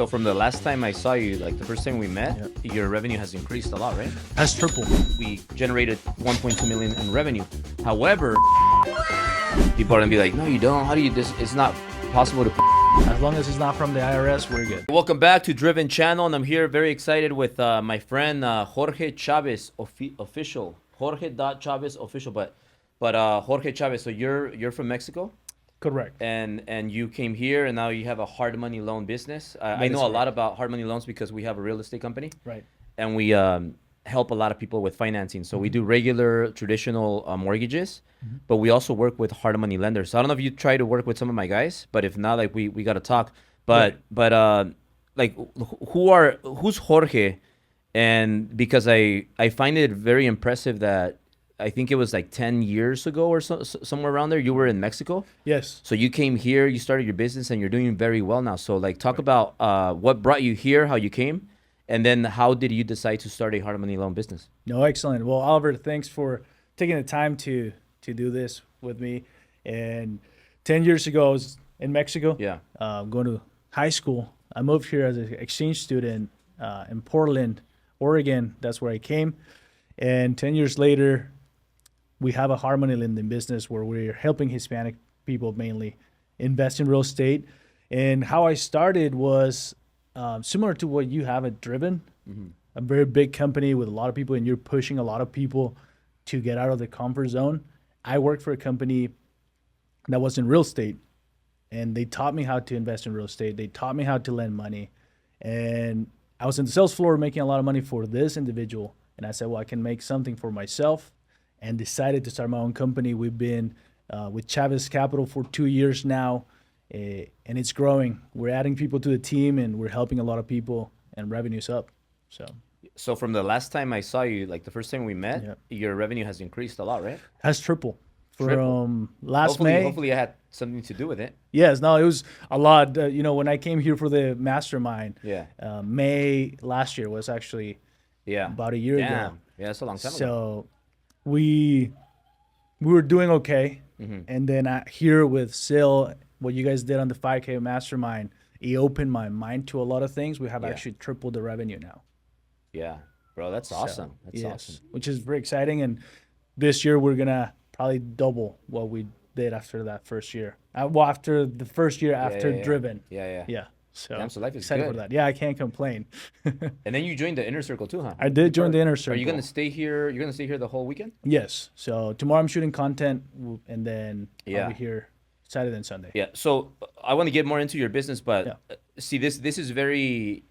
So from the last time I saw you, like the first time we met, your revenue has increased a lot, right? Has tripled. We generated 1.2 million in revenue. However, people are gonna be like, no, you don't. How do you this? It's not possible to. As long as it's not from the IRS, we're good. Welcome back to Driven Channel, and I'm here very excited with my friend Jorge Chavez official. Jorge.Chavez official, but Jorge Chavez. So you're from Mexico? Correct. And you came here, and now you have a hard money loan business. I know a lot about hard money loans because we have a real estate company, Right. and we help a lot of people with financing. So we do regular, traditional mortgages, but we also work with hard money lenders. So I don't know if you try to work with some of my guys, but if not, like we got to talk. But like who's Jorge? And because I find it very impressive that I think it was like 10 years ago or somewhere around there, you were in Mexico. Yes. So you came here, you started your business, and you're doing very well now. So like talk about what brought you here, how you came, and then how did you decide to start a hard money loan business? No, excellent. Well, Oliver, thanks for taking the time to do this with me. And 10 years ago, I was in Mexico. Yeah. Going to high school. I moved here as an exchange student in Portland, Oregon. That's where I came. And 10 years later, we have a hard money lending business where we're helping Hispanic people mainly invest in real estate. And how I started was similar to what you have at Driven, a very big company with a lot of people, and you're pushing a lot of people to get out of the comfort zone. I worked for a company that was in real estate, and they taught me how to invest in real estate. They taught me how to lend money. And I was in the sales floor making a lot of money for this individual. And I said, well, I can make something for myself, and decided to start my own company. We've been with Chavez Capital for 2 years now, and it's growing. We're adding people to the team, and we're helping a lot of people, and revenue's up. So from the last time I saw you, like the first time we met, your revenue has increased a lot, right? Has tripled from last hopefully, May. Hopefully it had something to do with it. Yes, no, it was a lot. When I came here for the mastermind, Yeah. May last year was actually about a year ago. Yeah, that's a long time ago. So we were doing okay. And then here with Sil, what you guys did on the 5K mastermind, it opened my mind to a lot of things. We have actually tripled the revenue now. Yeah, bro, that's awesome. That's awesome. Which is very exciting. And this year we're gonna probably double what we did after that first year. After the first year after Driven. Yeah. So, Damn, so life is excited good. for that. Yeah, I can't complain. And then you joined the inner circle too, huh? I did join the inner circle. Are you gonna stay here? You're gonna stay here the whole weekend? Yes. So tomorrow I'm shooting content, and then I'll be here Saturday and Sunday. Yeah. So I want to get more into your business, but see, this is very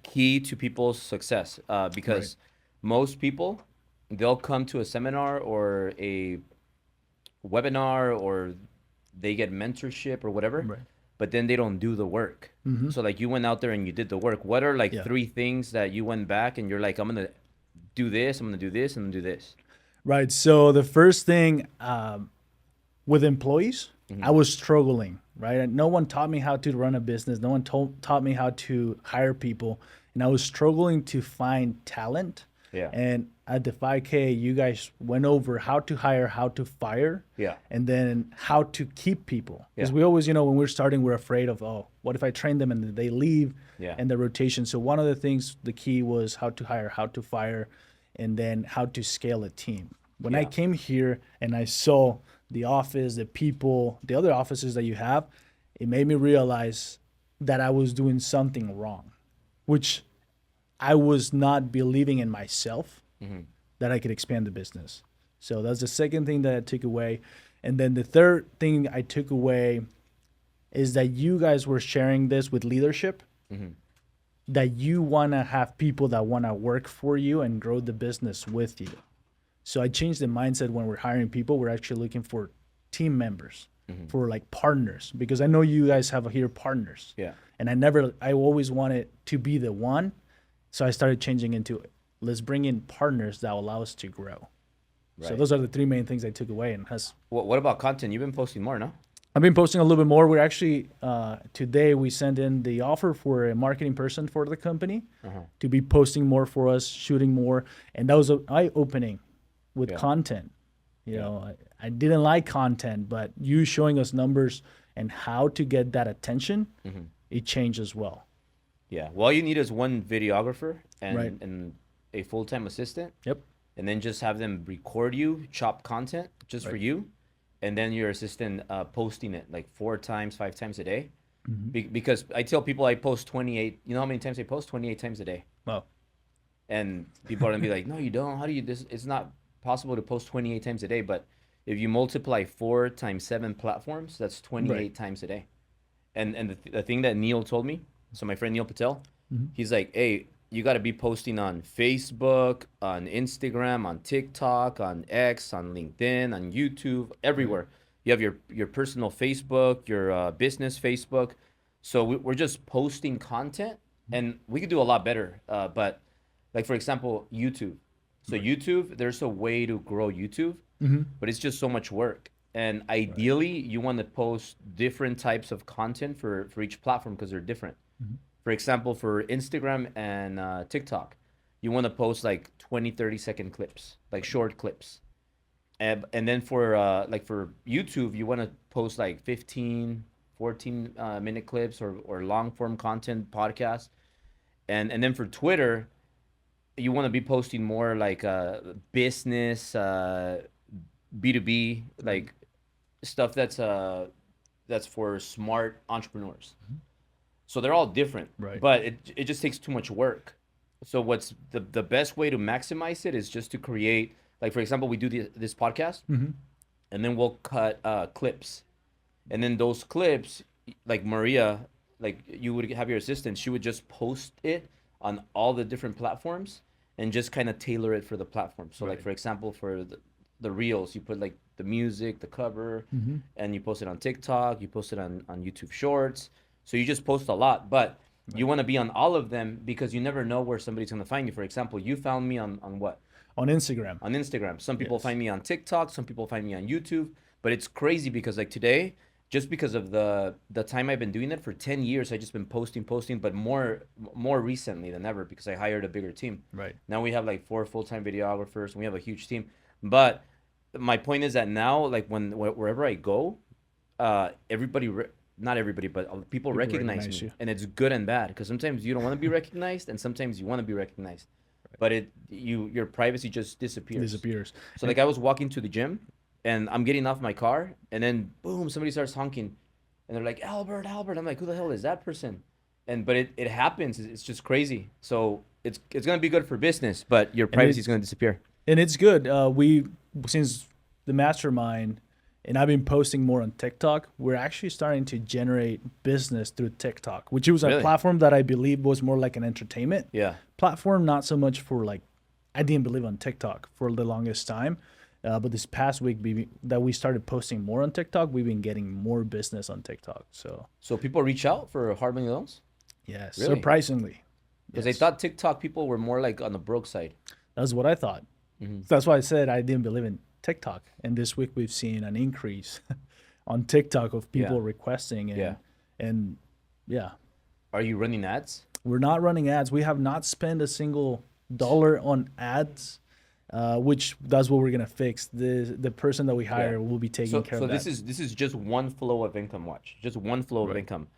key to people's success because most people, they'll come to a seminar or a webinar or they get mentorship or whatever, but then they don't do the work. So like you went out there and you did the work. What are like 3 things that you went back and you're like, I'm gonna do this, I'm gonna do this, and I'm gonna do this? Right. So the first thing with employees, I was struggling. Right. No one taught me how to run a business. No one taught me how to hire people, and I was struggling to find talent. Yeah. And at the 5K, you guys went over how to hire, how to fire, and then how to keep people. Because we always, when we're starting, we're afraid of, what if I train them and they leave and the rotation. So one of the things, the key was how to hire, how to fire, and then how to scale a team. When I came here and I saw the office, the people, the other offices that you have, it made me realize that I was doing something wrong, which I was not believing in myself that I could expand the business. So that's the second thing that I took away. And then the third thing I took away is that you guys were sharing this with leadership, that you want to have people that want to work for you and grow the business with you. So I changed the mindset. When we're hiring people, we're actually looking for team members, for like partners, because I know you guys have here partners. Yeah. And I always wanted to be the one. So I started changing into, let's bring in partners that will allow us to grow. Right. So those are the 3 main things I took away. And what about content? You've been posting more, no? I've been posting a little bit more. We're actually, today we sent in the offer for a marketing person for the company to be posting more for us, shooting more. And that was eye-opening with content. You know, I didn't like content, but you showing us numbers and how to get that attention, it changes well. Yeah. Well, all you need is one videographer Right. and a full-time assistant. Yep. And then just have them record you, chop content just for you, and then your assistant posting it like 4 times, 5 times a day. Because I tell people I post 28. You know how many times I post? 28 times a day. Wow. And people are gonna be like, no, you don't. How do you this? It's not possible to post 28 times a day. But if you multiply 4 times 7 platforms, that's 28 times a day. And the thing that Neil told me, so my friend Neil Patel, he's like, hey, you got to be posting on Facebook, on Instagram, on TikTok, on X, on LinkedIn, on YouTube, everywhere. You have your personal Facebook, your business Facebook. So we're just posting content, and we could do a lot better. But like, for example, YouTube. So YouTube, there's a way to grow YouTube, but it's just so much work. And ideally, you want to post different types of content for each platform because they're different. For example, for Instagram and TikTok, you want to post like 20, 30-second clips, like short clips. And then for for YouTube, you want to post like 15, 14 minute clips or long form content podcasts. And then for Twitter, you want to be posting more like business, B2B, like stuff that's for smart entrepreneurs. So they're all different, but it just takes too much work. So what's the best way to maximize it is just to create, like, for example, we do this podcast, and then we'll cut clips. And then those clips, like Maria, like you would have your assistant, she would just post it on all the different platforms and just kind of tailor it for the platform. So like, for example, for the reels, you put like the music, the cover, and you post it on TikTok, you post it on YouTube Shorts. So you just post a lot, but you want to be on all of them because you never know where somebody's going to find you. For example, you found me on what? On Instagram. On Instagram. Some people find me on TikTok. Some people find me on YouTube. But it's crazy because like today, just because of the time I've been doing it for 10 years, I've just been posting, but more recently than ever because I hired a bigger team. Right. Now we have like 4 full-time videographers and we have a huge team. But my point is that now, like wherever I go, everybody... not everybody, but people recognize me, you. and it's good and bad because sometimes you don't want to be recognized, and sometimes you want to be recognized, but your privacy just disappears. So like I was walking to the gym, and I'm getting off my car, and then boom, somebody starts honking, and they're like Albert. I'm like, who the hell is that person? But it happens. It's just crazy. So it's gonna be good for business, but your privacy is gonna disappear. And it's good. Since the mastermind. And I've been posting more on TikTok. We're actually starting to generate business through TikTok, which was a platform that I believe was more like an entertainment platform, not so much for like, I didn't believe on TikTok for the longest time. But this past week that we started posting more on TikTok, we've been getting more business on TikTok. So people reach out for hard money loans? Yes, really? Surprisingly. Because I thought TikTok people were more like on the broke side. That's what I thought. That's why I said I didn't believe in TikTok, and this week we've seen an increase on TikTok of people requesting and Are you running ads? We're not running ads. We have not spent a single dollar on ads, which that's what we're gonna fix. The person that we hire will be taking care of that. So this is just one flow of income. Watch, just one flow of income.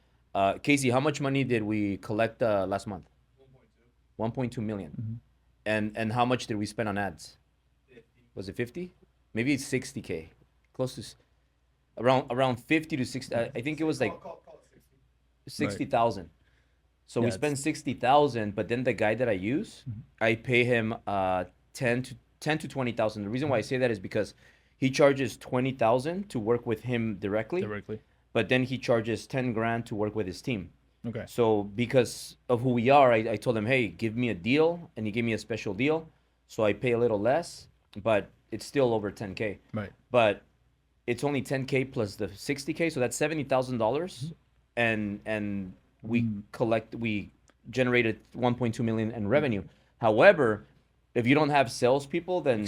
Casey, how much money did we collect last month? 1.2 million. And how much did we spend on ads? 50. Was it 50? Maybe it's 60K, close to around 50 to 60. I think it was like 60,000. So we spend 60,000, but then the guy that I use, I pay him 10 to 20,000. The reason why I say that is because he charges 20,000 to work with him directly, but then he charges 10 grand to work with his team. Okay. So because of who we are, I told him, hey, give me a deal, and he gave me a special deal. So I pay a little less, but it's still over 10K. Right. But it's only 10K plus the 60K, so that's $70,000, and we generated 1.2 million in revenue. However, if you don't have salespeople, then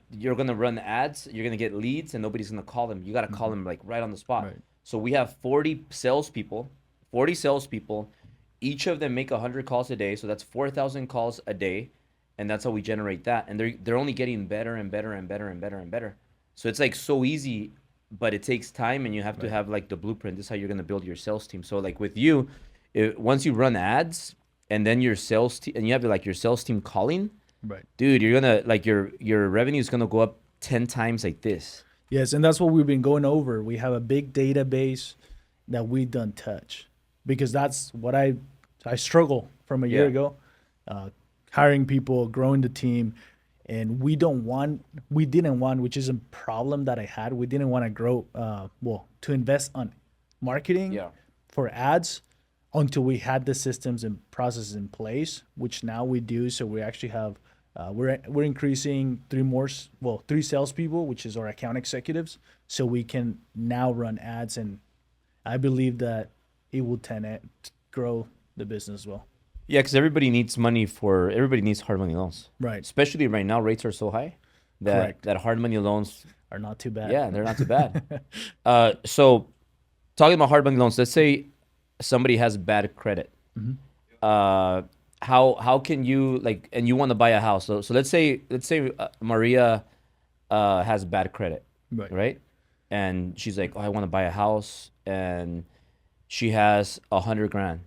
you're gonna run ads, you're gonna get leads, and nobody's gonna call them. You gotta call them like right on the spot. Right. So we have 40 salespeople. Each of them make 100 calls a day, so that's 4,000 calls a day. And that's how we generate that. And they're only getting better and better and better and better and better. So it's like so easy. but it takes time, and you have to have like the blueprint. This is how you're gonna build your sales team. So like with you, once you run ads, and then your sales team, and you have like your sales team calling, right, dude, you're gonna like your revenue is gonna go up 10 times like this. Yes, and that's what we've been going over. We have a big database that we don't touch, because that's what I struggle from a year ago, hiring people, growing the team, and we didn't want, which is a problem that I had. We didn't want to grow, to invest on marketing for ads until we had the systems and processes in place, which now we do. So we actually have, we're increasing three salespeople, which is our account executives, so we can now run ads, and I believe that it will grow the business as well. Yeah, because everybody needs hard money loans. Right. Especially right now, rates are so high that hard money loans are not too bad. Yeah, they're not too bad. So talking about hard money loans, let's say somebody has bad credit. How can you and you want to buy a house? So let's say Maria has bad credit, right? And she's like, oh, I want to buy a house, and she has $100,000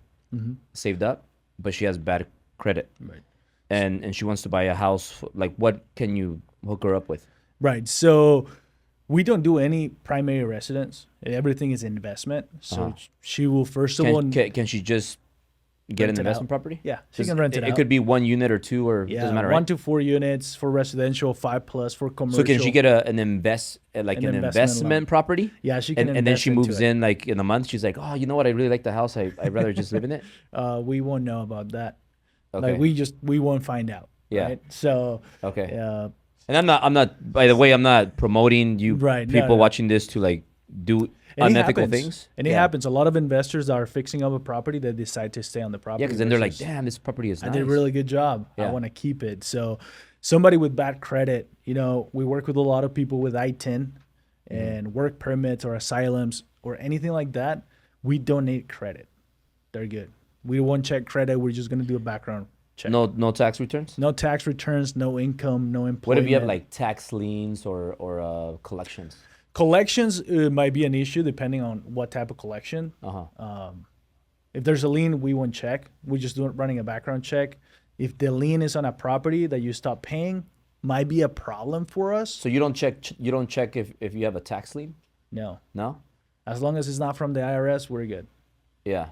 saved up, but she has bad credit, and she wants to buy a house. Like, what can you hook her up with? Right. So we don't do any primary residence. Everything is investment. So she will can she just get an investment property? Yeah, she can rent it out. It could be 1 unit or 2, or doesn't matter, right? 1 to 4 units for residential, 5+ for commercial. So can she get an investment property? Yeah, she can. And then she moves in like in a month. She's like, oh, you know what? I really like the house. I'd rather just live in it. We won't know about that. Okay. Like we won't find out. Yeah. Right? So. Okay. And I'm not. By the way, I'm not promoting you people watching this to like do unethical things. And it happens. A lot of investors are fixing up a property that decide to stay on the property. Yeah, because then they're like, damn, this property is nice. I did a really good job. I want to keep it. So somebody with bad credit, we work with a lot of people with I-10 and work permits or asylums or anything like that. We don't need credit. They're good. We won't check credit. We're just going to do a background check. No tax returns? No tax returns, no income, no employment. What if you have like tax liens or collections? Collections might be an issue depending on what type of collection. If there's a lien, we won't check. We're just running a background check. If the lien is on a property that you stop paying, might be a problem for us. So you don't check. You don't check if you have a tax lien. No. No. As long as it's not from the IRS, we're good. Yeah.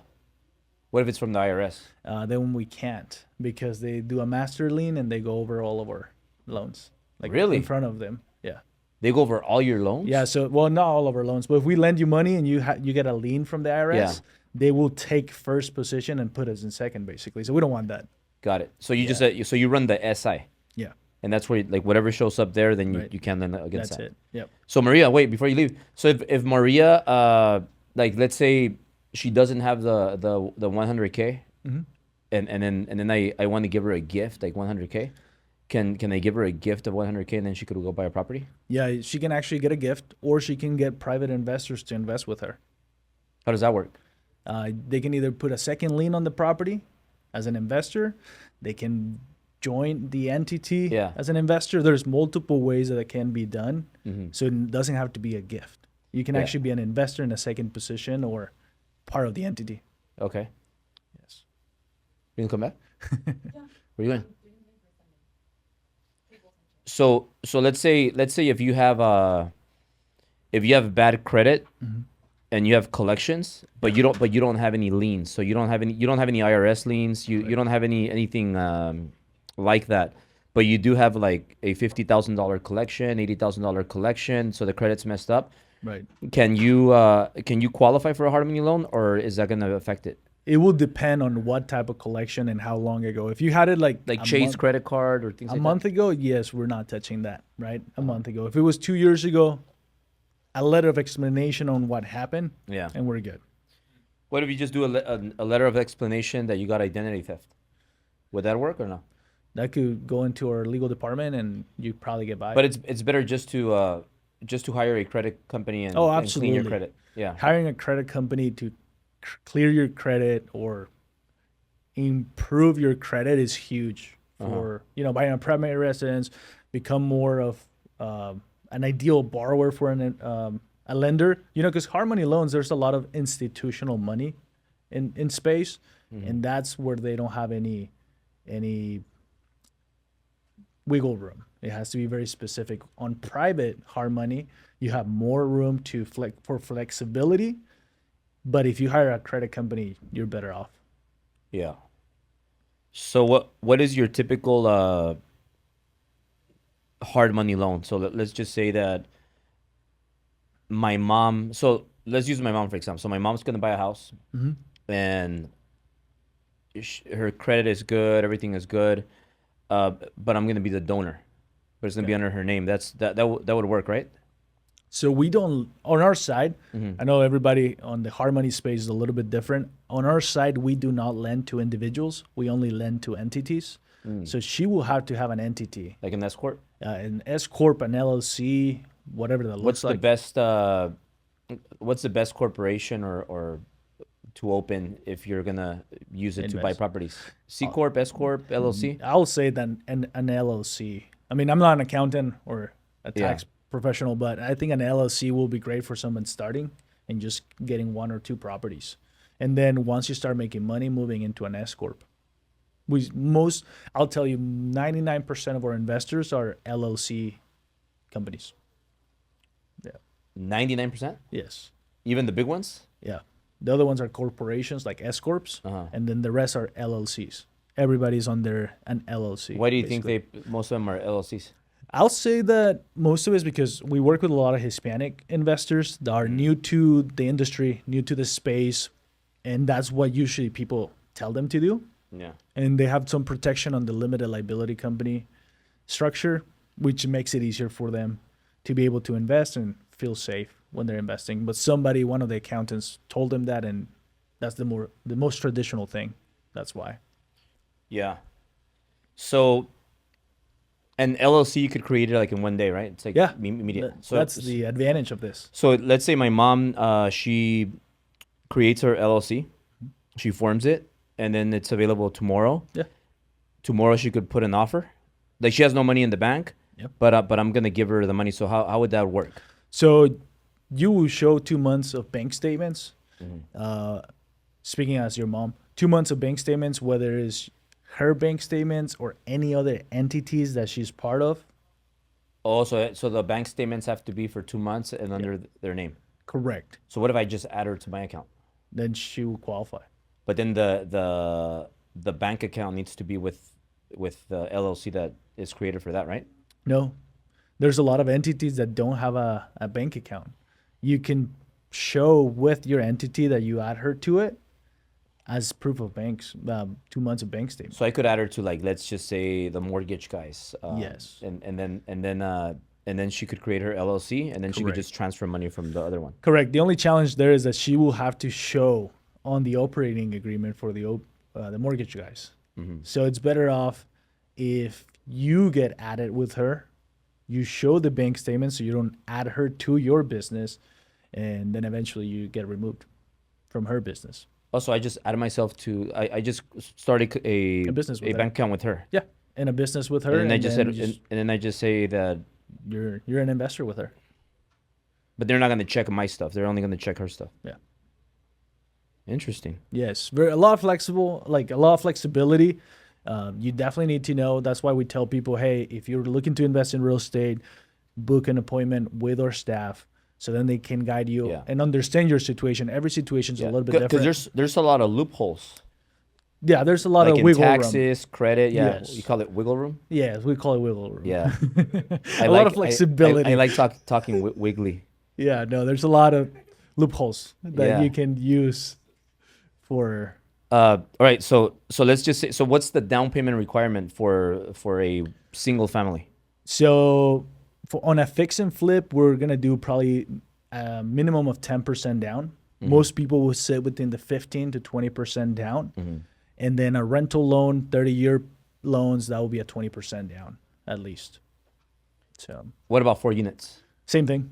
What if it's from the IRS? Then we can't, because they do a master lien and they go over all of our loans. Like really? In front of them. Yeah. They go over all your loans? Yeah. So, well, not all of our loans, but if we lend you money and you get a lien from the IRS, they will take first position and put us in second, basically. So we don't want that. Got it. So you so you run the SI. Yeah. And that's where like whatever shows up there, then you can lend against that. That's it. Yep. So Maria, wait, before you leave. So if Maria, like let's say she doesn't have the 100K, and then I want to give her a gift like 100K. Can I give her a gift of 100K and then she could go buy a property? Yeah, she can actually get a gift, or she can get private investors to invest with her. How does that work? They can either put a second lien on the property as an investor. They can join the entity as an investor. There's multiple ways that it can be done. So it doesn't have to be a gift. You can actually be an investor in a second position or part of the entity. Okay. Yes. You can come back? Where are you going? So let's say if you have bad credit and you have collections, but you don't have any liens. So you don't have any IRS liens. You don't have anything like that. But you do have like a $50,000 collection, $80,000 collection. So the credit's messed up. Right. Can you qualify for a hard money loan, or is that going to affect it? It will depend on what type of collection and how long ago. If you had it like Chase credit card or things like that? A month ago, yes, we're not touching that, right? A month ago. If it was 2 years ago, a letter of explanation on what happened, and we're good. What if you just do a letter of explanation that you got identity theft? Would that work or no? That could go into our legal department and you probably get by. But it's better just to hire a credit company and clean your credit. Yeah. Hiring a credit company to clear your credit or improve your credit is huge for buying a primary residence, become more of an ideal borrower for an a lender, because hard money loans, there's a lot of institutional money in space, and that's where they don't have any wiggle room. It has to be very specific. On private hard money, you have more room for flexibility, but if you hire a credit company, you're better off. Yeah. So what is your typical hard money loan? So let's just say that my mom. So let's use my mom for example. So my mom's gonna buy a house, and her credit is good, everything is good, but I'm gonna be the donor, but it's gonna be under her name. That would work, right? So we don't, on our side, I know everybody on the hard money space is a little bit different. On our side, we do not lend to individuals. We only lend to entities. So she will have to have an entity. Like an S corp? An S corp, an LLC, whatever that looks like. What's the best corporation or to open if you're gonna use it to buy properties? C corp, S corp, LLC? I would say that an LLC. I mean, I'm not an accountant or a tax professional, but I think an LLC will be great for someone starting and just getting 1 or 2 properties. And then once you start making money, moving into an S corp. I'll tell you, 99% of our investors are LLC companies. Yeah. 99%? Yes. Even the big ones? Yeah. The other ones are corporations like S corps, and then the rest are LLCs. Everybody's under an LLC. Why do you think most of them are LLCs? I'll say that most of it is because we work with a lot of Hispanic investors that are new to the industry, new to the space, and that's what usually people tell them to do. Yeah. And they have some protection on the limited liability company structure, which makes it easier for them to be able to invest and feel safe when they're investing. But one of the accountants told them that, and that's the most traditional thing. That's why. Yeah. So an LLC, you could create it like in one day, right? It's like immediate. So that's the advantage of this. So let's say my mom, she creates her LLC, she forms it, and then it's available tomorrow. Yeah. Tomorrow she could put an offer. Like she has no money in the bank, but I'm gonna give her the money. So how would that work? So you will show 2 months of bank statements. Speaking as your mom, 2 months of bank statements, whether it's her bank statements or any other entities that she's part of. Oh, so the bank statements have to be for 2 months and under their name. Correct. So what if I just add her to my account? Then she will qualify. But then the bank account needs to be with the LLC that is created for that, right? No. There's a lot of entities that don't have a bank account. You can show with your entity that you add her to it as proof of banks, 2 months of bank statement. So I could add her to, like, let's just say the mortgage guys. Yes. And then she could create her LLC, and then she could just transfer money from the other one. Correct. The only challenge there is that she will have to show on the operating agreement for the mortgage guys. So it's better off if you get added with her, you show the bank statement so you don't add her to your business, and then eventually you get removed from her business. Also, I just added myself to. I just started a business with bank account with her. Yeah, and a business with her. And then I just say that you're an investor with her. But they're not going to check my stuff. They're only going to check her stuff. Yeah. Interesting. Yes, a lot of flexibility. You definitely need to know. That's why we tell people, hey, if you're looking to invest in real estate, book an appointment with our staff. So then they can guide you and understand your situation. Every situation is a little bit different. Because there's a lot of loopholes. Yeah, there's a lot of wiggle room. Taxes, credit. Yeah, you call it wiggle room. Yeah, we call it wiggle room. Yeah, lot of flexibility. I like talking wiggly. Yeah, no, there's a lot of loopholes that you can use for. All right, so let's just say. So what's the down payment requirement for a single family? So. On a fix and flip, we're going to do probably a minimum of 10% down. Most people will sit within the 15 to 20% down. And then a rental loan, 30-year loans, that will be a 20% down at least. So, what about 4 units? Same thing.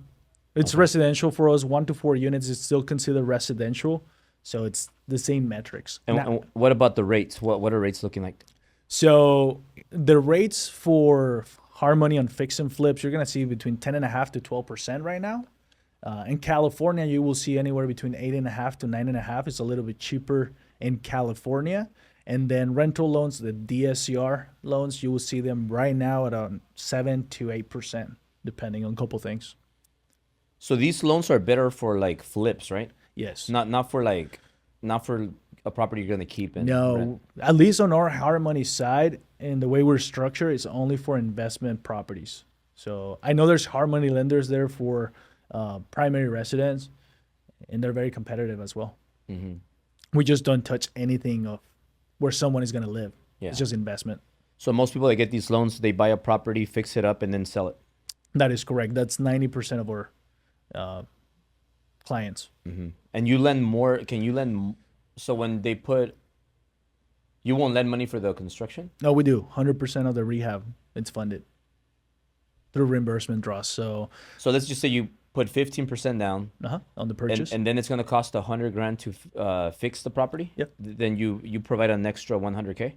It's residential for us. 1 to 4 units is still considered residential. So it's the same metrics. And what about the rates? What are rates looking like? So the rates for hard money on fix and flips, you're going to see between 10.5% to 12% right now. In California, you will see anywhere between 8.5 to 9.5. It's a little bit cheaper in California. And then rental loans, the DSCR loans, you will see them right now at 7 to 8%, depending on a couple things. So these loans are better for like flips, right? Yes. Not for a property you're gonna keep. No, rent. At least on our hard money side, and the way we're structured, it's only for investment properties. So I know there's hard money lenders there for primary residence, and they're very competitive as well. Mm-hmm. We just don't touch anything of where someone is gonna live. Yeah. It's just investment. So most people that get these loans, they buy a property, fix it up, and then sell it. That is correct. That's 90% of our clients. Mm-hmm. And you lend more. Can you lend? So when they put, you won't lend money for the construction? No, we do. 100% of the rehab, it's funded through reimbursement draws. So let's just say you put 15% down on the purchase, and then it's going to cost $100,000 to fix the property. Yep. Then you provide an extra $100K.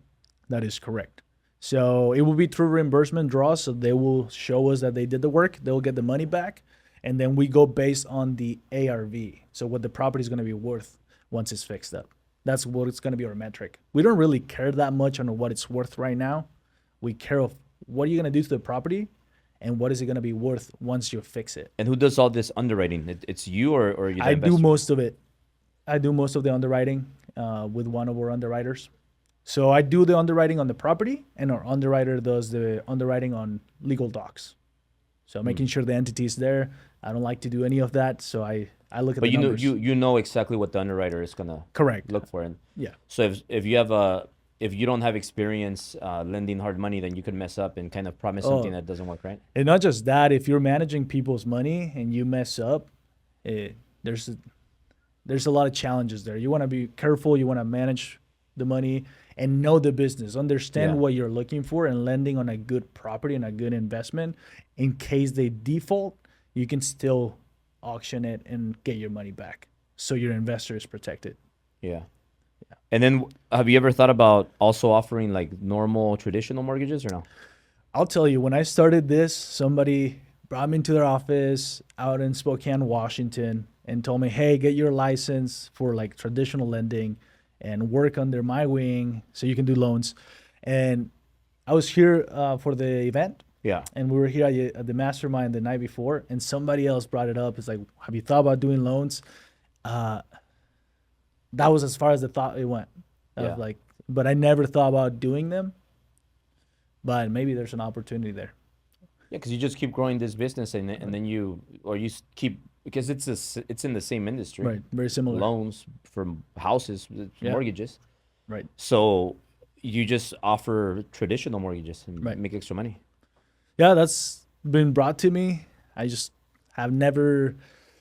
That is correct. So it will be through reimbursement draws. So they will show us that they did the work. They'll get the money back, and then we go based on the ARV. So what the property is going to be worth once it's fixed up. That's what it's going to be our metric. We don't really care that much on what it's worth right now. We care of what are you going to do to the property and what is it going to be worth once you fix it. And who does all this underwriting? It's you or you? I do most of it. I do most of the underwriting with one of our underwriters. So I do the underwriting on the property, and our underwriter does the underwriting on legal docs. So making sure the entity is there. I don't like to do any of that, so I look at the numbers. But you know exactly what the underwriter is gonna look for. And yeah. So if you don't have experience lending hard money, then you could mess up and kind of promise something that doesn't work, right? And not just that, if you're managing people's money and you mess up, there's a lot of challenges there. You want to be careful. You want to manage the money and know the business, understand what you're looking for, and lending on a good property and a good investment. In case they default, you can still auction it and get your money back, so your investor is protected. Yeah. And then have you ever thought about also offering like normal traditional mortgages or no? I'll tell you, when I started this, somebody brought me into their office out in Spokane, Washington, and told me, hey, get your license for like traditional lending and work under my wing so you can do loans. And I was here for the event. Yeah. And we were here at the mastermind the night before, and somebody else brought it up. It's like, have you thought about doing loans? That was as far as the thought it went. But I never thought about doing them. But maybe there's an opportunity there. Yeah, because you just keep growing this business, and then you keep, because it's in the same industry. Right, very similar. Loans for houses, mortgages. Right. So you just offer traditional mortgages and make extra money. Yeah, that's been brought to me. I just have never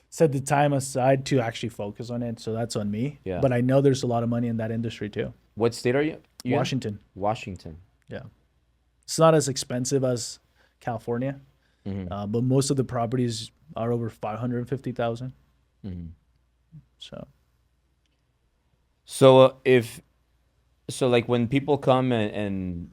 set the time aside to actually focus on it, so that's on me. Yeah. But I know there's a lot of money in that industry too. What state are you? Washington. Washington. Yeah. It's not as expensive as California, but most of the properties are over 550,000. Mm-hmm. So like when people come and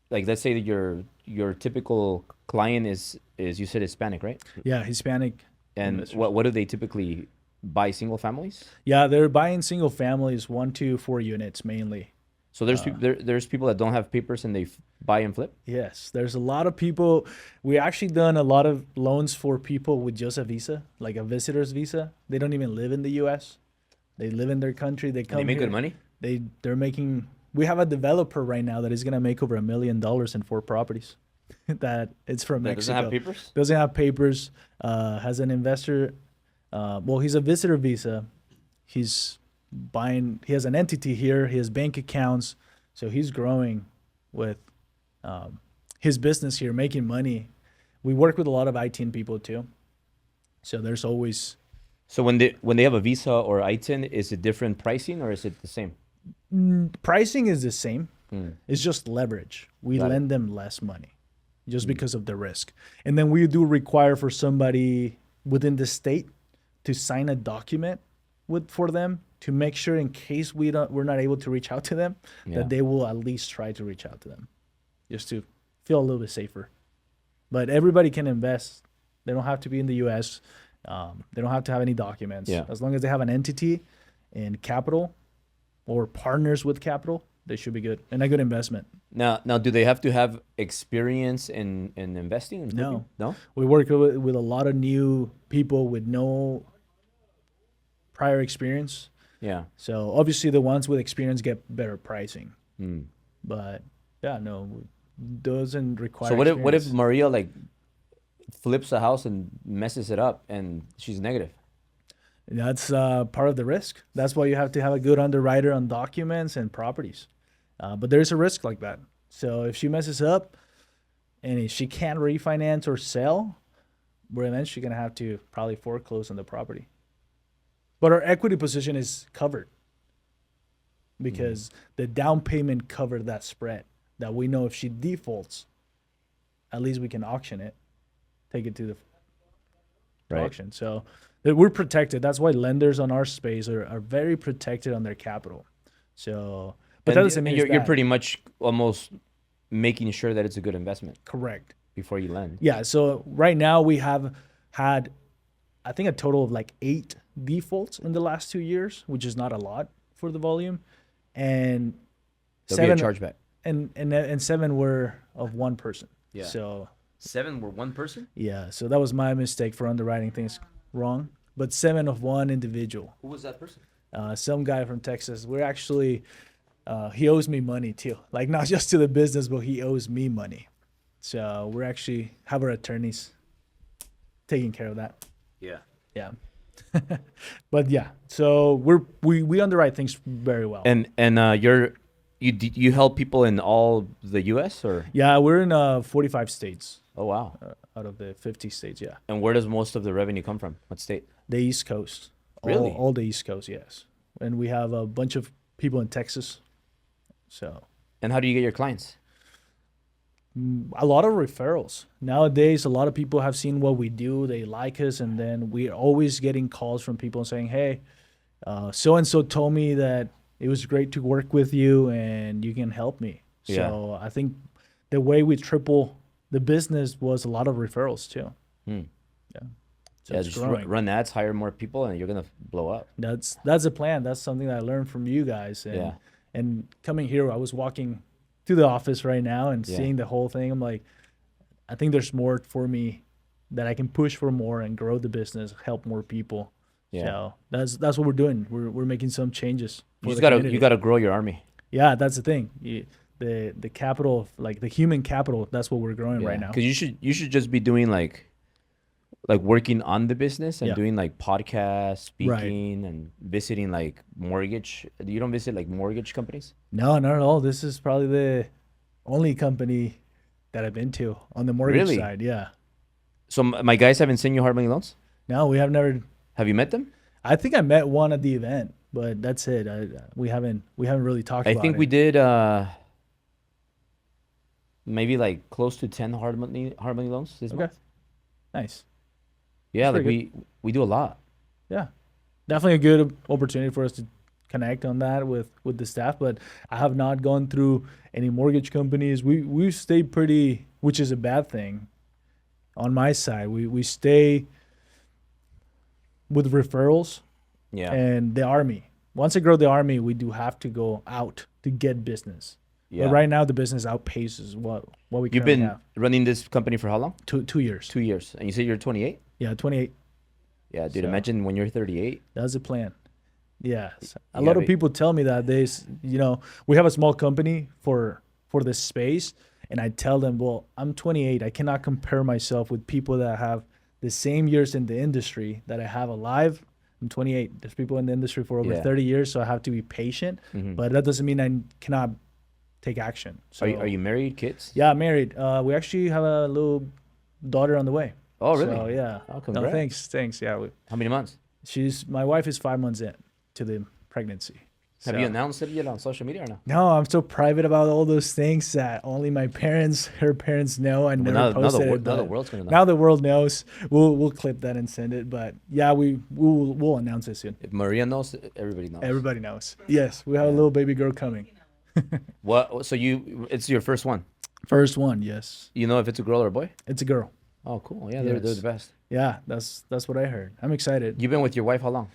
like, let's say that your typical client is you said Hispanic, right? Yeah, Hispanic. And investors. What do they typically buy? Single families? Yeah, they're buying single families, 1 to 4 units mainly. So there's people that don't have papers and they buy and flip? Yes, there's a lot of people. We actually done a lot of loans for people with just a visa, like a visitor's visa. They don't even live in the U.S. They live in their country. They come. And they make here. Good money? They're making. We have a developer right now that is going to make over $1 million in 4 properties. That it's from Mexico. Doesn't have papers? Doesn't have papers. Has an investor. Well, he's a visitor visa. He has an entity here. He has bank accounts. So he's growing with his business here, making money. We work with a lot of ITIN people too. So there's always. So when they have a visa or ITIN, is it different pricing or is it the same? Pricing is the same. It's just leverage. We lend them less money just because of the risk. And then we do require for somebody within the state to sign a document for them to make sure in case we're not able to reach out to them, that they will at least try to reach out to them just to feel a little bit safer. But everybody can invest. They don't have to be in the U.S. They don't have to have any documents. Yeah. As long as they have an entity and capital or partners with capital, they should be good and a good investment. Now, do they have to have experience in investing? No. No. We work with a lot of new people with no prior experience. Yeah. So obviously the ones with experience get better pricing. Mm. But yeah, no, doesn't require. So what if experience. Maria like flips a house and messes it up and she's negative? That's part of the risk. That's why you have to have a good underwriter on documents and properties. But there's a risk like that. So if she messes up and if she can't refinance or sell, we're eventually going to have to probably foreclose on the property. But our equity position is covered because the down payment covered that spread that we know if she defaults, at least we can auction it, take it to the auction. So we're protected. That's why lenders on our space are very protected on their capital. So, but that doesn't mean you're pretty much almost making sure that it's a good investment. Correct. Before you lend. Yeah. So right now we have had, I think, a total of like 8 defaults in the last 2 years, which is not a lot for the volume, and There'll be a chargeback. And 7 were of one person. Yeah. So 7 were one person? Yeah. So that was my mistake for underwriting things wrong. But 7 of one individual. Who was that person? Some guy from Texas. We're actually, he owes me money too. Like not just to the business, but he owes me money. So we're actually have our attorneys taking care of that. Yeah. Yeah. But yeah, so we underwrite things very well. And you help people in all the U.S. or? Yeah, we're in 45 states. Oh wow! Out of the 50 states, yeah. And where does most of the revenue come from? What state? The East Coast. Really? All the East Coast, yes. And we have a bunch of people in Texas. So. And how do you get your clients? A lot of referrals. Nowadays, a lot of people have seen what we do. They like us. And then we're always getting calls from people saying, hey, so-and-so told me that it was great to work with you and you can help me. Yeah. So I think the way we triple the business was a lot of referrals too. Hmm. Yeah. So yeah, just run ads, hire more people, and you're going to blow up. That's the plan. That's something that I learned from you guys. And, yeah. And coming here, I was walking to the office right now and seeing the whole thing. I'm like, I think there's more for me that I can push for more and grow the business, help more people. Yeah. So that's what we're doing. We're making some changes. You gotta grow your army. Yeah, that's the thing. The capital, like the human capital, that's what we're growing right now. Because you should just be doing like working on the business and doing like podcasts, speaking, and visiting like mortgage. You don't visit like mortgage companies? No, not at all. This is probably the only company that I've been to on the mortgage side. Yeah. So my guys haven't seen you hard money loans? No, we have never. Have you met them? I think I met one at the event, but that's it. We haven't really talked about it. I think we did maybe like close to 10 hard money loans this month. Nice. Yeah, like we do a lot. Yeah. Definitely a good opportunity for us to connect on that with the staff, but I have not gone through any mortgage companies. We stay pretty, which is a bad thing. On my side, we stay with referrals and the army. Once I grow the army, we do have to go out to get business. Yeah. But right now, the business outpaces what we currently have. You've been running this company for how long? 2 years. 2 years. And you said you're 28? Yeah, 28. Yeah, dude, imagine when you're 38. That's the plan. Yeah. A lot of people tell me that we have a small company for this space. And I tell them, well, I'm 28. I cannot compare myself with people that have the same years in the industry that I have alive. I'm 28. There's people in the industry for over 30 years, so I have to be patient. Mm-hmm. But that doesn't mean I cannot take action. So, are you married, kids? Yeah, married. We actually have a little daughter on the way. Oh, really? So, yeah. Oh, congrats. No, thanks. Yeah. How many months? My wife is 5 months in to the pregnancy. Have you announced it yet on social media or no? No, I'm so private about all those things that only her parents know. I never posted it. Now the world's gonna know. Now the world knows. We'll clip that and send it. But yeah, we'll announce it soon. If Maria knows, everybody knows. Everybody knows. Yes, we have a little baby girl coming. What? So it's your first one? First one, yes. You know if it's a girl or a boy? It's a girl. Oh, cool. Yeah, they're the best. Yeah, that's what I heard. I'm excited. You've been with your wife how long?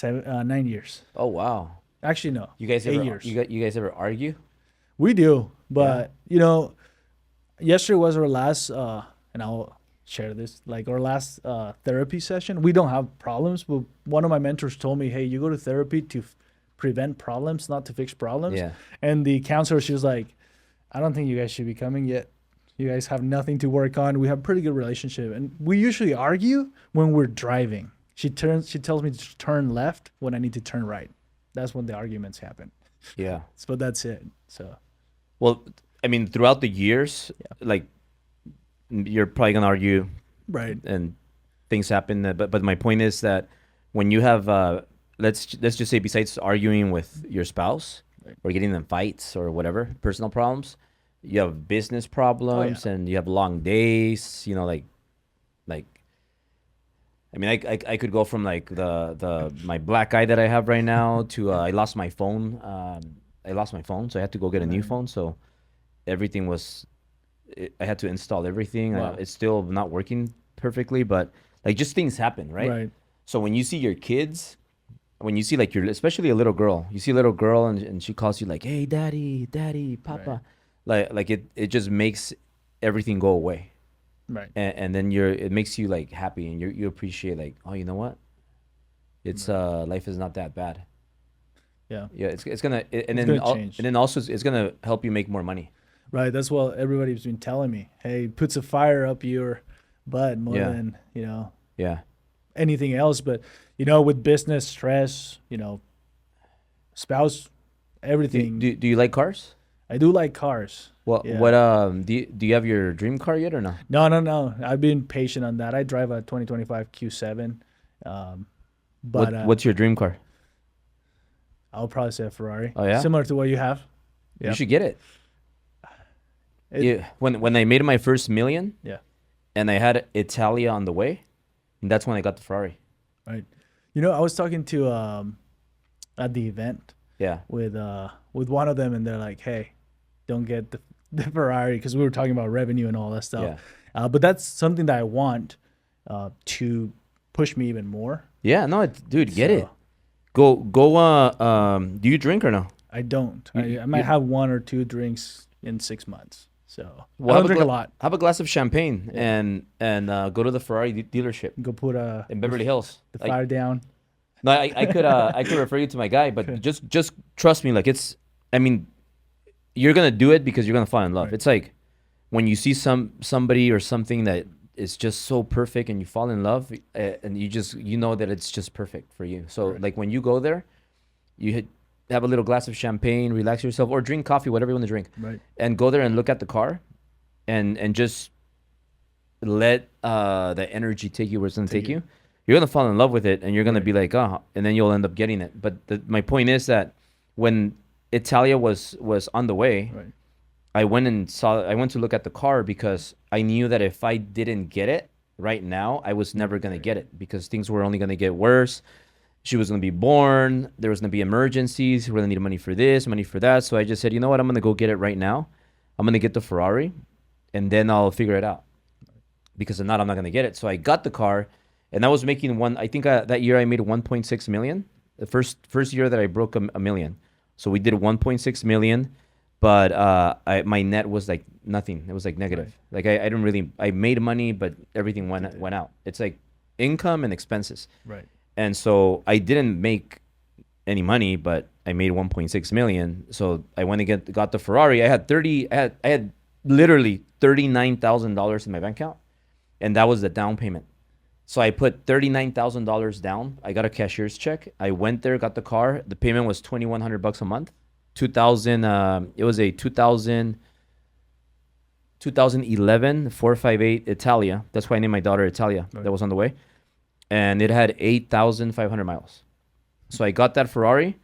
9 years. Oh wow. Actually, no. You guys 8 years. you guys ever argue? We do, but yesterday was our last, and I'll share this, like our last therapy session. We don't have problems, but one of my mentors told me, "Hey, you go to therapy to prevent problems, not to fix problems." Yeah. And the counselor, she was like, "I don't think you guys should be coming yet. You guys have nothing to work on. We have a pretty good relationship, and we usually argue when we're driving. She tells me to turn left when I need to turn right. That's when the arguments happen. Yeah. But that's it. So, well, I mean, throughout the years, like you're probably gonna argue, right? And things happen. But my point is that when you have, let's just say, besides arguing with your spouse or getting in fights or whatever, personal problems, you have business problems and you have long days. I mean, I could go from like my black eye that I have right now to I lost my phone. I lost my phone, so I had to go get a new phone. So everything was, I had to install everything. Wow. It's still not working perfectly, but like just things happen, right? Right. So when you see your kids, when you see like especially a little girl, you see a little girl and she calls you like, "Hey, daddy, daddy, papa," like it just makes everything go away. Right. And then it makes you like happy and you appreciate like, oh, you know what? It's life is not that bad. Yeah. Yeah, it's gonna and change. then also it's gonna help you make more money. Right. That's what everybody's been telling me. Hey, puts a fire up your butt more than, anything else. But, with business, stress, spouse, everything. Do you like cars? I do like cars. What do you have your dream car yet or no? No. I've been patient on that. I drive a 2025 Q7. But what's your dream car? I'll probably say a Ferrari. Oh yeah, similar to what you have. You should get it. When I made my first million, and I had Italia on the way, and that's when I got the Ferrari. Right. I was talking to at the event. Yeah. With one of them, and they're like, "Hey, don't get the Ferrari," because we were talking about revenue and all that stuff. Yeah. But that's something that I want to push me even more. Yeah. No, dude, get it. Go. Do you drink or no? I don't. I might have 1 or 2 drinks in 6 months. So I don't drink a lot. Have a glass of champagne and go to the Ferrari dealership. Go put in Beverly Hills. The fire down. No, I could refer you to my guy, but just trust me. Like you're gonna do it because you're gonna fall in love. Right. It's like when you see somebody or something that is just so perfect and you fall in love, and you know that it's just perfect for you. So like when you go there, you have a little glass of champagne, relax yourself, or drink coffee, whatever you want to drink, and go there and look at the car, and just let the energy take you where it's gonna take you. You're gonna fall in love with it, and you're gonna be like, oh, and then you'll end up getting it. But my point is that when Italia was on the way, I went to look at the car because I knew that if I didn't get it right now, I was never gonna get it because things were only gonna get worse. She was gonna be born. There was gonna be emergencies. We're gonna need money for this, money for that. So I just said, you know what? I'm gonna go get it right now. I'm gonna get the Ferrari, and then I'll figure it out. Because if not, I'm not gonna get it. So I got the car. And I was making I think that year I made 1.6 million. The first year that I broke a million. So we did 1.6 million, but my net was like nothing. It was like negative. Like I didn't really, I made money, but everything went out. It's like income and expenses. Right. And so I didn't make any money, but I made 1.6 million. So I went and got the Ferrari. I had literally $39,000 in my bank account, and that was the down payment. So I put $39,000 down. I got a cashier's check. I went there, got the car. The payment was $2,100 a month. 2000. It was a 2011 458 Italia. That's why I named my daughter Italia. Right. That was on the way, and it had 8,500 miles. So I got that Ferrari,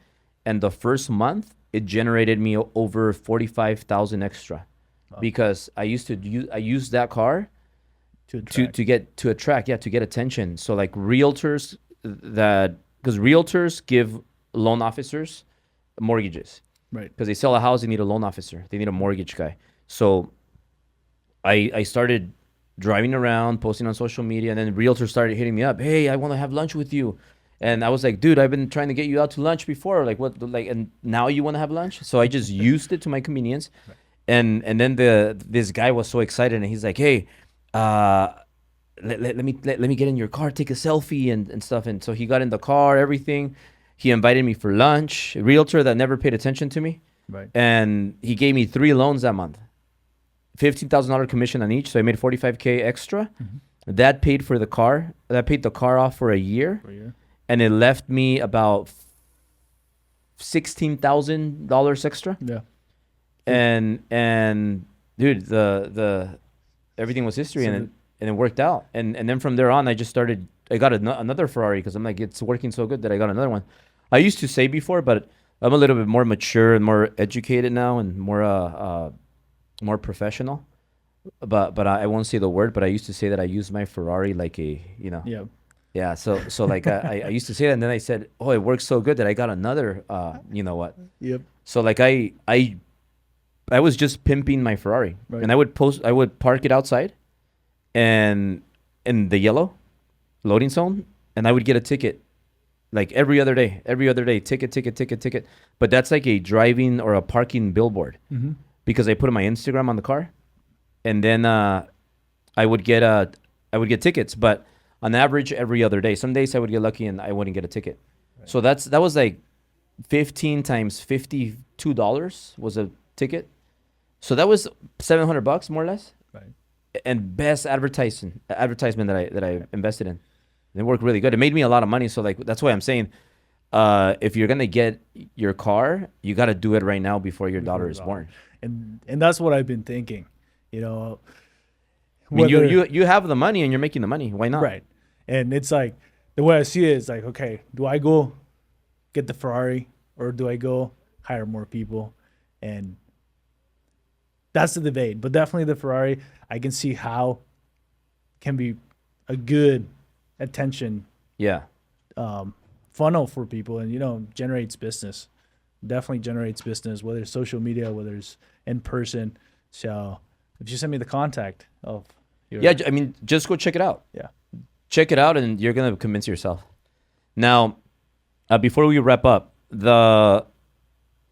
and the first month it generated me over 45,000 extra, because I used that car. To get attention. So like realtors because realtors give loan officers mortgages, right? Because they sell a house, they need a loan officer, they need a mortgage guy. So I started driving around, posting on social media, and then realtors started hitting me up. Hey, I want to have lunch with you. And I was like, dude, I've been trying to get you out to lunch before. Like what? Like, and now you want to have lunch? So I just used it to my convenience. Right. And then this guy was so excited, and he's like, hey, let me get in your car, take a selfie and stuff. And so he got in the car, everything. He invited me for lunch. A realtor that never paid attention to me. Right. And he gave me 3 loans that month. $15,000 commission on each, so I made $45K extra. Mm-hmm. That paid for the car. That paid the car off for a year. And it left me about $16,000 extra. Yeah. And dude, the everything was history, so and it worked out. And then from there on, I got another Ferrari because I'm like, it's working so good that I got another one. I used to say before, but I'm a little bit more mature and more educated now and more professional. But I won't say the word, but I used to say that I use my Ferrari like a, Yeah. Yeah, so like I used to say that, and then I said, oh, it works so good that I got another, you know what? Yep. So like I was just pimping my Ferrari, right. And I would park it outside, and in the yellow loading zone, and I would get a ticket, like every other day, ticket. But that's like a driving or a parking billboard, mm-hmm. because I put my Instagram on the car, and then I would get tickets, but on average every other day. Some days I would get lucky and I wouldn't get a ticket. Right. So that was like 15 times $52 was a ticket. So that was $700 more or less. Right. And best advertisement that I invested in. And it worked really good. It made me a lot of money. So like that's why I'm saying, if you're gonna get your car, you got to do it right now before your daughter is born. And that's what I've been thinking. I mean, you have the money and you're making the money. Why not? Right. And it's like, the way I see it is like, okay, do I go get the Ferrari or do I go hire more people? And that's the debate. But definitely the Ferrari, I can see how can be a good attention funnel for people and, generates business. Definitely generates business, whether it's social media, whether it's in person. So if you send me the contact of I mean, just go check it out. Yeah. Check it out and you're going to convince yourself. Now, before we wrap up, the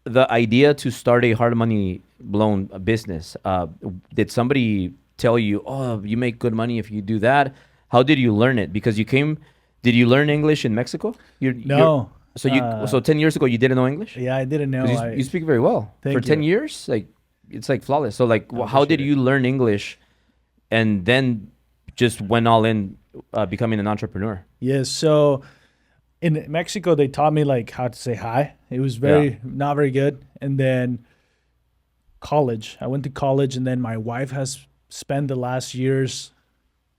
idea to start a hard money loan business, did somebody tell you, oh, you make good money if you do that? How did you learn it? Because did you learn English in Mexico? No. So 10 years ago, you didn't know English? Yeah, I didn't know. You speak very well. For 10 years? Like, it's like flawless. So like, how did you learn English and then just went all in becoming an entrepreneur? Yes. So in Mexico, they taught me like how to say hi. It was not very good. And then college, I went to college, and then my wife has spent the last years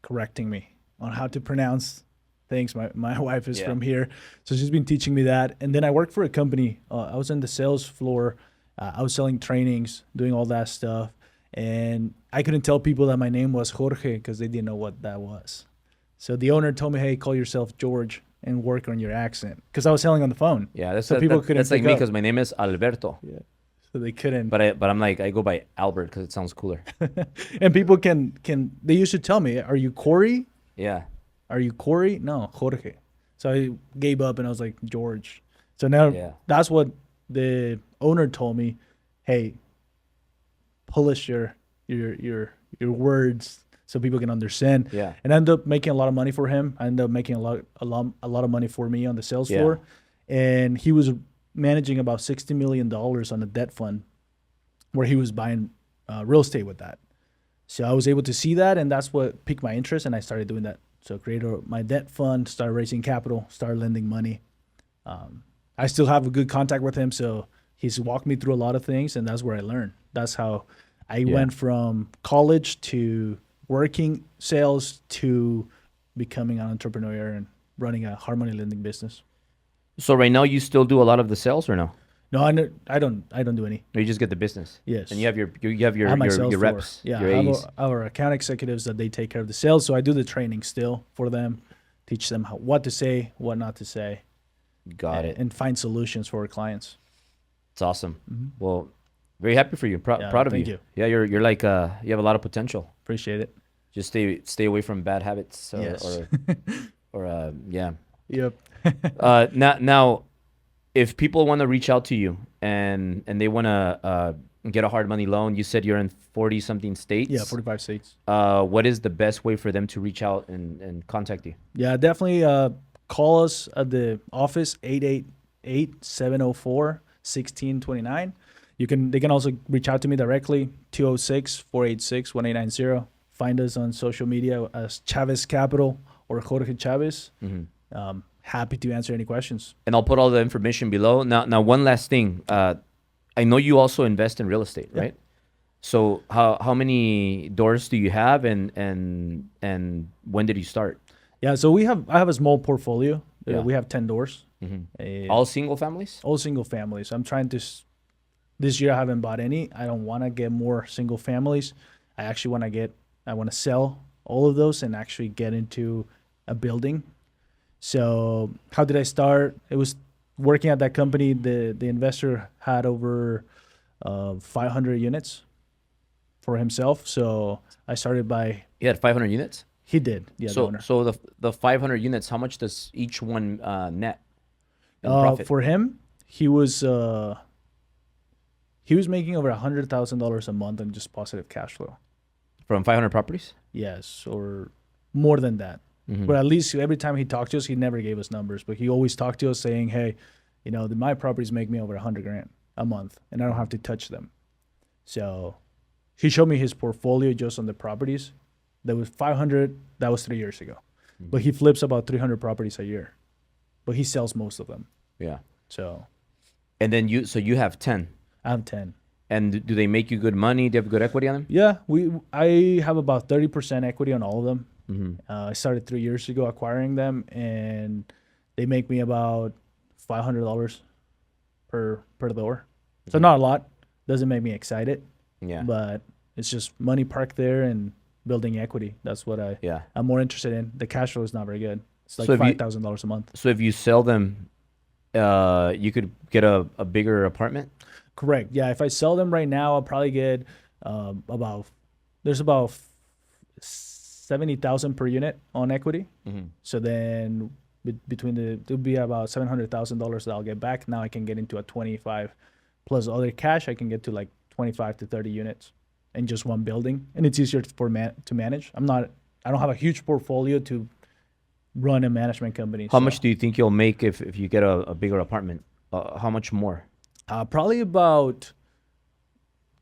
correcting me on how to pronounce things. My wife is from here, so she's been teaching me that. And then I worked for a company. I was on the sales floor. I was selling trainings, doing all that stuff. And I couldn't tell people that my name was Jorge because they didn't know what that was. So the owner told me, hey, call yourself George and work on your accent, because I was selling on the phone. Yeah, that's like me because my name is Alberto. Yeah, so they couldn't. But I'm like, I go by Albert because it sounds cooler. And people can they used to tell me, are you Corey? Yeah. Are you Corey? No, Jorge. So I gave up and I was like, George. So now that's what the owner told me. Hey, polish your words so people can understand. Yeah. And I ended up making a lot of money for him. I ended up making a lot of money for me on the sales floor. And he was managing about $60 million on a debt fund where he was buying real estate with that. So I was able to see that, and that's what piqued my interest, and I started doing that. So created my debt fund, started raising capital, started lending money. I still have a good contact with him, so he's walked me through a lot of things, and that's where I learned. That's how I went from college to working sales to becoming an entrepreneur and running a hard money lending business. So right now you still do a lot of the sales or no? No, I don't do any. No, you just get the business. Yes. And you have your reps. Yeah, your I have our account executives that they take care of the sales. So I do the training still for them, teach them what to say, what not to say. Got it. And find solutions for our clients. It's awesome. Mm-hmm. Well, very happy for you. Proud of you. Thank you. Yeah, you're like you have a lot of potential. Appreciate it. Just stay away from bad habits. Yes. Yeah. Yep. Now, if people want to reach out to you and they want to get a hard money loan, you said you're in 40 something states. Yeah, 45 states. What is the best way for them to reach out and contact you? Yeah, definitely call us at the office, 888-704-1629. They can also reach out to me directly, 206-486-1890. Find us on social media as Chavez Capital or Jorge Chavez. Mm-hmm. Happy to answer any questions. And I'll put all the information below. Now one last thing. I know you also invest in real estate, right? So how many doors do you have, and when did you start? Yeah, so I have a small portfolio. We have 10 doors. Mm-hmm. All single families? All single families. I'm trying to. This year I haven't bought any. I don't want to get more single families. I actually want to sell all of those and actually get into a building. So how did I start? It was working at that company. The investor had over 500 units for himself. So I started by. He had 500 units? He did. Yeah. So the 500 units, how much does each one net in profit? For him, he was making over $100,000 a month on just positive cash flow. From 500 properties? Yes, or more than that. Mm-hmm. But at least every time he talked to us, he never gave us numbers, but he always talked to us saying, hey, my properties make me over $100,000 a month and I don't have to touch them. So he showed me his portfolio just on the properties. There was 500. That was 3 years ago. Mm-hmm. But he flips about 300 properties a year, but he sells most of them. Yeah. So. And then you have 10. I have 10. And do they make you good money? Do you have good equity on them? Yeah, I have about 30% equity on all of them. Mm-hmm. I started 3 years ago acquiring them, and they make me about $500 per door. So not a lot. Doesn't make me excited. Yeah. But it's just money parked there and building equity. That's what I'm more interested in. The cash flow is not very good. It's like $5,000 a month. So if you sell them, you could get a bigger apartment? Correct. Yeah. If I sell them right now, I'll probably get about 70,000 per unit on equity. Mm-hmm. So then it'll be about $700,000 that I'll get back. Now I can get into a 25 plus other cash. I can get to like 25 to 30 units in just one building, and it's easier to manage. I don't have a huge portfolio to run a management company. How much do you think you'll make if you get a bigger apartment? How much more? Probably about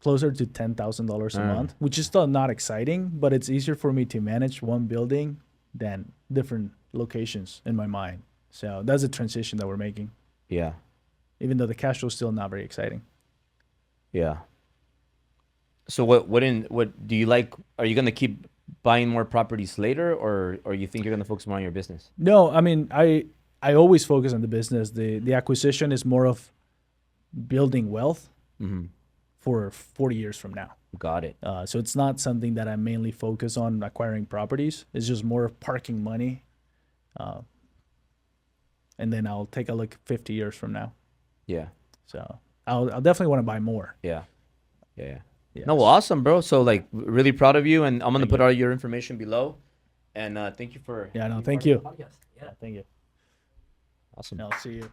closer to $10,000 a month, which is still not exciting, but it's easier for me to manage one building than different locations in my mind. So that's a transition that we're making. Yeah. Even though the cash flow is still not very exciting. Yeah. So what do you like? Are you going to keep buying more properties later, or you think you're going to focus more on your business? No, I mean, I always focus on the business. The acquisition is more of building wealth for 40 years from now. Got it. So it's not something that I mainly focus on acquiring properties. It's just more of parking money. And then I'll take a look 50 years from now. Yeah. So I'll definitely want to buy more. Yeah. Yes. No, well, awesome, bro. So like really proud of you, and I'm going to put all your information below. And thank you for thank you. Yeah, thank you. Awesome. I'll see you.